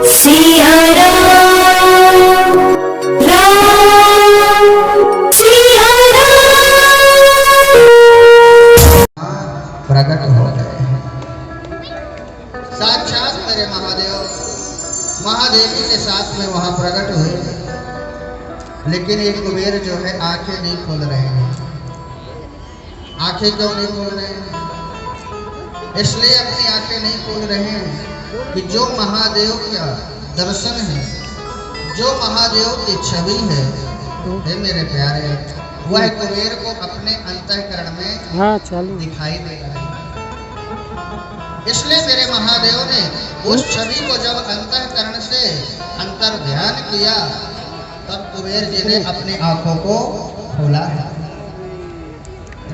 सिया राम राम सिया प्रकट हो गए। साक्षात मेरे महादेव महादेवी के साथ में वहां प्रकट हुए। लेकिन ये कुबेर जो है आंखें नहीं खोल रहे हैं। आंखें क्यों नहीं खोल रहे हैं? इसलिए अपनी आंखें नहीं खोल रहे हैं कि जो महादेव का दर्शन है, जो महादेव की छवि है, हे मेरे प्यारे, वह कुबेर को अपने अंतःकरण में दिखाई दे रहा है। इसलिए मेरे महादेव ने उस छवि को जब अंतःकरण से अंतर ध्यान किया, तब कुबेर जी ने अपनी आंखों को खोला है।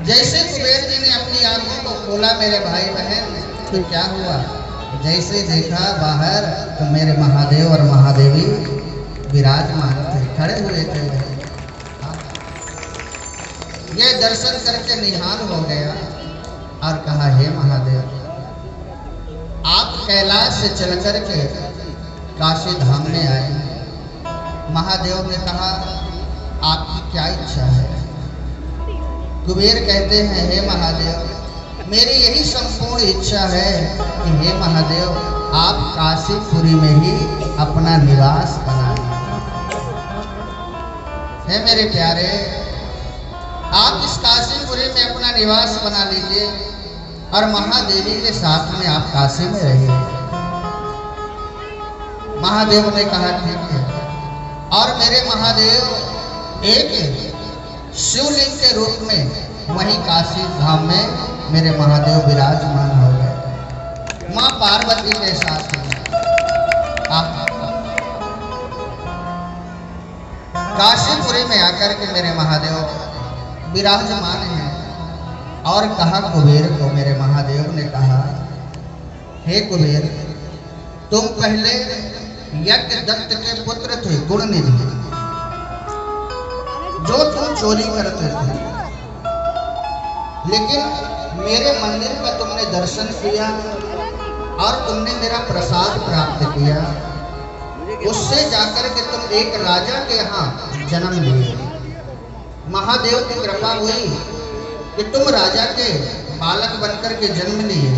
जैसे कुबेर जी ने अपनी आंखों को खोला मेरे भाई बहन, तो क्या हुआ? जैसे देखा बाहर तो मेरे महादेव और महादेवी विराजमान थे, खड़े हुए थे। ये दर्शन करके निहाल हो गया और कहा, हे महादेव, आप कैलाश से चल करके काशी धाम में आए। महादेव ने कहा, आपकी क्या इच्छा है? कुबेर कहते हैं, हे महादेव, मेरी यही संपूर्ण इच्छा है कि हे महादेव, आप काशीपुरी में ही अपना निवास बना लीजिए। हे मेरे प्यारे, आप इस काशीपुरी में अपना निवास बना लीजिए और महादेवी के साथ में आप काशी में रहिए। महादेव ने कहा, ठीक है। और मेरे महादेव एक शिवलिंग के रूप में वहीं काशी धाम में मेरे महादेव विराजमान हो गए, मां पार्वती के साथ में। काशीपुरी में आकर के मेरे महादेव विराजमान हैं। और कहा कुबेर को, मेरे महादेव ने कहा, हे कुबेर, तुम पहले यज्ञ दत्त के पुत्र थे, गुणनिधि, जो तुम चोरी करते थे। लेकिन मेरे मंदिर का तुमने दर्शन किया और तुमने मेरा प्रसाद प्राप्त किया। उससे जाकर के तुम एक राजा के यहाँ जन्म लिए। महादेव की कृपा हुई कि तुम राजा के बालक बनकर के जन्म लिए।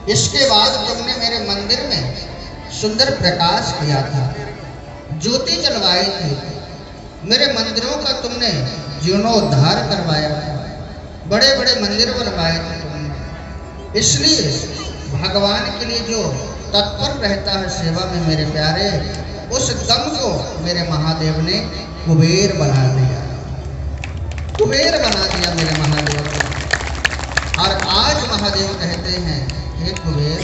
इसके बाद तुमने मेरे मंदिर में सुंदर प्रकाश किया था, ज्योति जलवाई थी, मेरे मंदिरों का तुमने जीर्णोद्धार करवाया था, बड़े बड़े मंदिर बनवाए थे तुमने। इसलिए भगवान के लिए जो तत्पर रहता है सेवा में मेरे प्यारे, उस दम को मेरे महादेव ने कुबेर बना दिया, कुबेर बना दिया मेरे महादेव को। और आज महादेव कहते हैं, हे कुबेर,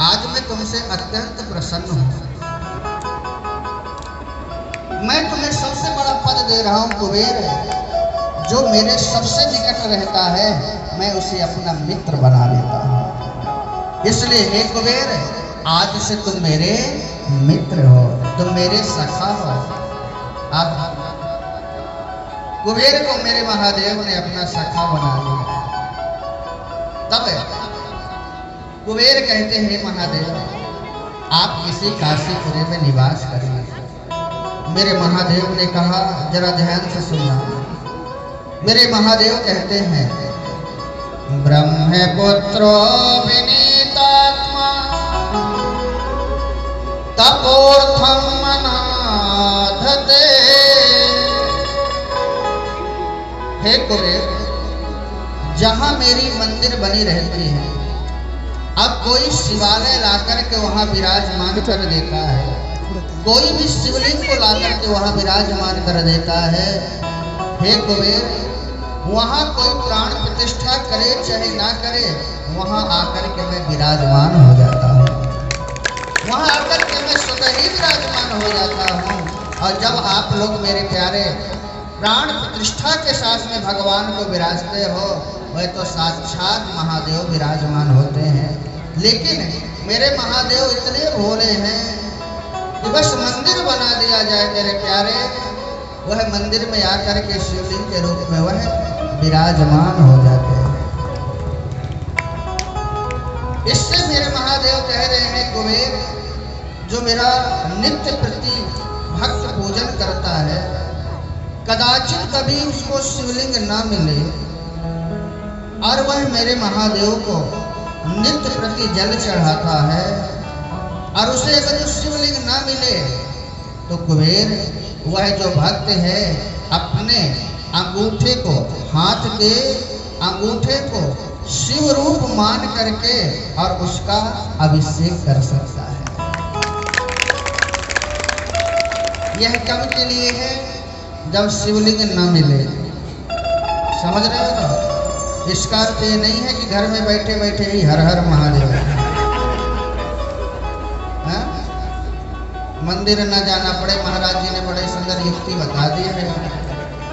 आज मैं तुमसे अत्यंत प्रसन्न हूँ। मैं तुम्हें सबसे बड़ा पद दे रहा हूँ कुबेर। जो मेरे सबसे निकट रहता है, मैं उसे अपना मित्र बना लेता हूँ। इसलिए हे कुबेर, आज से तुम मेरे मित्र हो, तुम मेरे सखा हो। अब कुबेर को मेरे महादेव ने अपना सखा बना लिया। तब कुबेर कहते हैं, महादेव, आप किसी काशीपुरी में निवास करिए। मेरे महादेव ने कहा, जरा ध्यान से सुनना। मेरे महादेव कहते हैं, ब्रह्मपुत्रो विनीतात्मा तपोर्थम मनाधते। हे कुबेर, जहां मेरी मंदिर बनी रहती है, अब कोई शिवालय लाकर के वहां विराजमान कर देता है, कोई भी शिवलिंग को लाकर के वहां विराजमान कर देता है। हे कुबेर, वहां कोई प्राण प्रतिष्ठा करे चाहे ना करे, वहां आकर के मैं विराजमान हो जाता हूँ, वहां आकर के मैं स्वतः ही विराजमान हो जाता हूँ। और जब आप लोग मेरे प्यारे प्राण प्रतिष्ठा के साथ में भगवान को विराजते हो, वह तो साक्षात महादेव विराजमान होते हैं। लेकिन मेरे महादेव इतने भोले हैं कि बस मंदिर बना दिया जाए मेरे प्यारे, वह मंदिर में आकर के शिवलिंग के रूप में वह विराजमान हो जाते हैं। इससे मेरे महादेव कह रहे हैं, कुबेर, जो मेरा नित्य प्रति भक्त पूजन करता है, कदाचित कभी उसको शिवलिंग ना मिले और वह मेरे महादेव को नित्य प्रति जल चढ़ाता है और उसे अगर जो शिवलिंग ना मिले तो कुबेर वह जो भक्त है अपने अंगूठे को, हाथ के अंगूठे को शिव रूप मान करके और उसका अभिषेक कर सकता है। यह कब के लिए है? जब शिवलिंग न मिले। समझ रहे हो ना? इसका अर्थ ये नहीं है कि घर में बैठे बैठे ही हर हर महादेव, हाँ? मंदिर न जाना पड़े। महाराज जी ने बड़े सुंदर युक्ति बता दी है।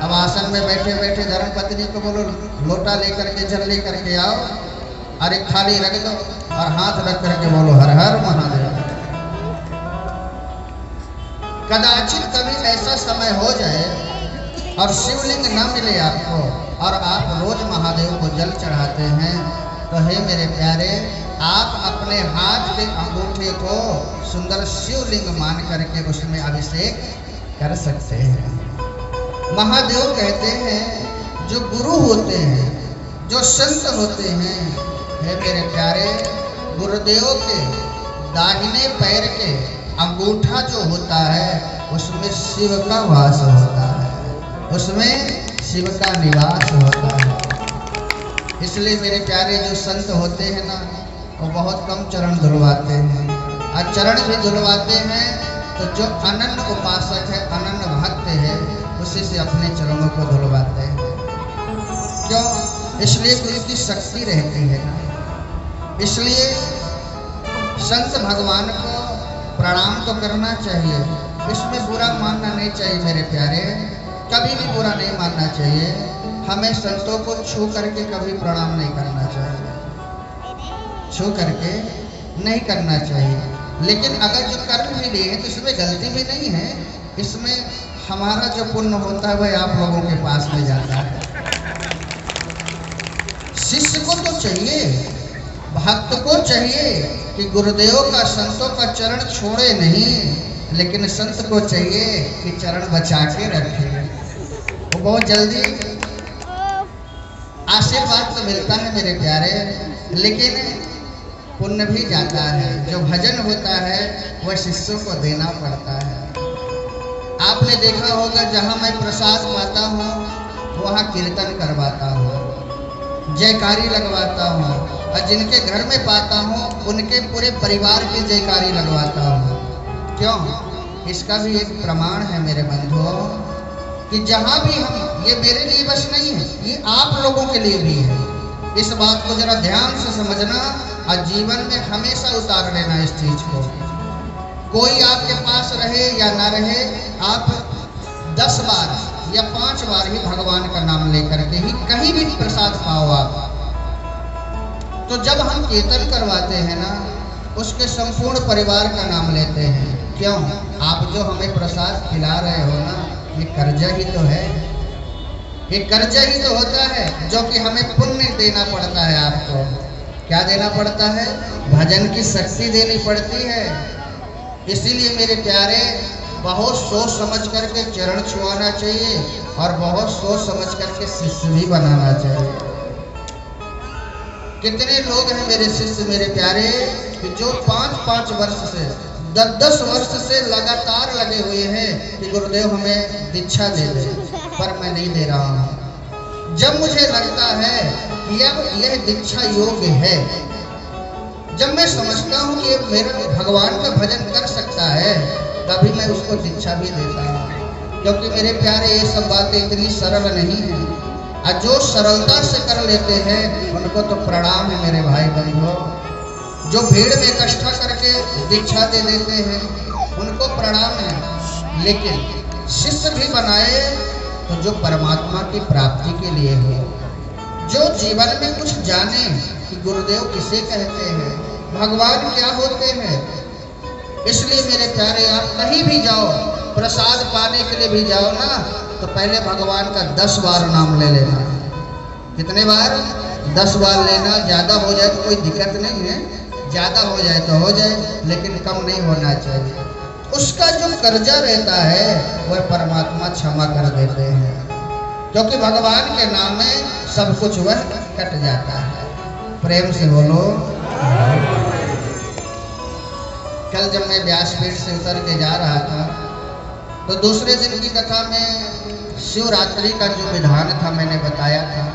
अब आसन में बैठे बैठे धर्मपत्नी को बोलो लोटा लेकर के जल लेकर के आओ और एक थाली रख दो और हाथ रख करके बोलो हर हर महादेव। कदाचित कभी ऐसा समय हो जाए और शिवलिंग न मिले आपको और आप रोज महादेव को जल चढ़ाते हैं, तो हे मेरे प्यारे, आप अपने हाथ के अंगूठे को सुंदर शिवलिंग मान करके उसमें अभिषेक कर सकते हैं। महादेव कहते हैं जो गुरु होते हैं, जो संत होते हैं, हे मेरे प्यारे, गुरुदेव के दाहिने पैर के अंगूठा जो होता है उसमें शिव का वास होता है, उसमें शिव का निवास होता है। इसलिए मेरे प्यारे जो संत होते हैं ना, वो बहुत कम चरण धुलवाते हैं और चरण भी धुलवाते हैं तो जो अनन्य उपासक है, अनन्य भक्त है, उसी से अपने चरणों को धुलवाते हैं। क्यों? इसलिए कि उसकी शक्ति रहती है ना। इसलिए संत भगवान को प्रणाम तो करना चाहिए, इसमें बुरा मानना नहीं चाहिए मेरे प्यारे, कभी भी बुरा नहीं मानना चाहिए। हमें संतों को छू करके कभी प्रणाम नहीं करना चाहिए, छू करके नहीं करना चाहिए। लेकिन अगर जो कर भी लिए हैं तो इसमें गलती भी नहीं है, इसमें हमारा जो पुण्य होता है वह आप लोगों के पास में जाता है। शिष्य को तो चाहिए, भक्त को चाहिए कि गुरुदेव का, संतों का चरण छोड़े नहीं, लेकिन संत को चाहिए कि चरण बचा के रखे। वो बहुत जल्दी आशीर्वाद तो मिलता है मेरे प्यारे, लेकिन पुण्य भी जाता है। जो भजन होता है वह शिष्यों को देना पड़ता है। आपने देखा होगा जहाँ मैं प्रसाद पाता हूँ वहाँ कीर्तन करवाता हूँ, जयकारी लगवाता हूँ, और जिनके घर में पाता हूँ उनके पूरे परिवार की जयकारी लगवाता हूँ। क्यों? इसका भी एक प्रमाण है मेरे बंधुओं कि जहाँ भी हम, ये मेरे लिए बस नहीं है, ये आप लोगों के लिए भी है। इस बात को जरा ध्यान से समझना और जीवन में हमेशा उतार लेना इस चीज को। कोई आपके पास रहे या ना रहे, आप 10 बार या 5 बार ही भगवान का नाम लेकर के ही कहीं भी प्रसाद पाओ आप। तो जब हम कीर्तन करवाते हैं ना, उसके संपूर्ण परिवार का नाम लेते हैं। क्यों? आप जो हमें प्रसाद खिला रहे हो ना, ये कर्जा ही तो है, ये कर्जा ही तो होता है जो कि हमें पुण्य देना पड़ता है। आपको क्या देना पड़ता है? भजन की शक्ति देनी पड़ती है। इसीलिए मेरे प्यारे, बहुत सोच समझ करके चरण छुआना चाहिए और बहुत सोच समझ करके शिष्य भी बनाना चाहिए। कितने लोग हैं मेरे शिष्य मेरे प्यारे कि जो 5-5 वर्ष से, 10-10 वर्ष से लगातार लगे हुए हैं कि गुरुदेव हमें दीक्षा दे दे, पर मैं नहीं दे रहा हूँ। जब मुझे लगता है कि अब यह दीक्षा योग्य है, जब मैं समझता हूँ कि मेरा भगवान का भजन कर सकता है, तभी मैं उसको दीक्षा भी देता हूँ। क्योंकि मेरे प्यारे ये सब बातें इतनी सरल नहीं है, और जो सरलता से कर लेते हैं उनको तो प्रणाम है मेरे भाई बंधुओं। जो भीड़ में इकट्ठा करके दीक्षा दे देते हैं उनको प्रणाम है, लेकिन शिष्य भी बनाए तो जो परमात्मा की प्राप्ति के लिए हो, जो जीवन में कुछ जाने कि गुरुदेव किसे कहते हैं, भगवान क्या होते हैं। इसलिए मेरे प्यारे, आप कहीं भी जाओ, प्रसाद पाने के लिए भी जाओ ना, तो पहले भगवान का 10 बार नाम ले लेना। कितने बार? 10 बार लेना। ज़्यादा हो जाए तो कोई दिक्कत नहीं है, ज़्यादा हो जाए तो हो जाए, लेकिन कम नहीं होना चाहिए। उसका जो कर्जा रहता है वह परमात्मा क्षमा कर देते हैं, क्योंकि भगवान के नाम में सब कुछ वह कट जाता है। प्रेम से बोलो। कल जब मैं व्यासपीठ से उतर के जा रहा था तो दूसरे दिन की कथा में शिवरात्रि का जो विधान था मैंने बताया था।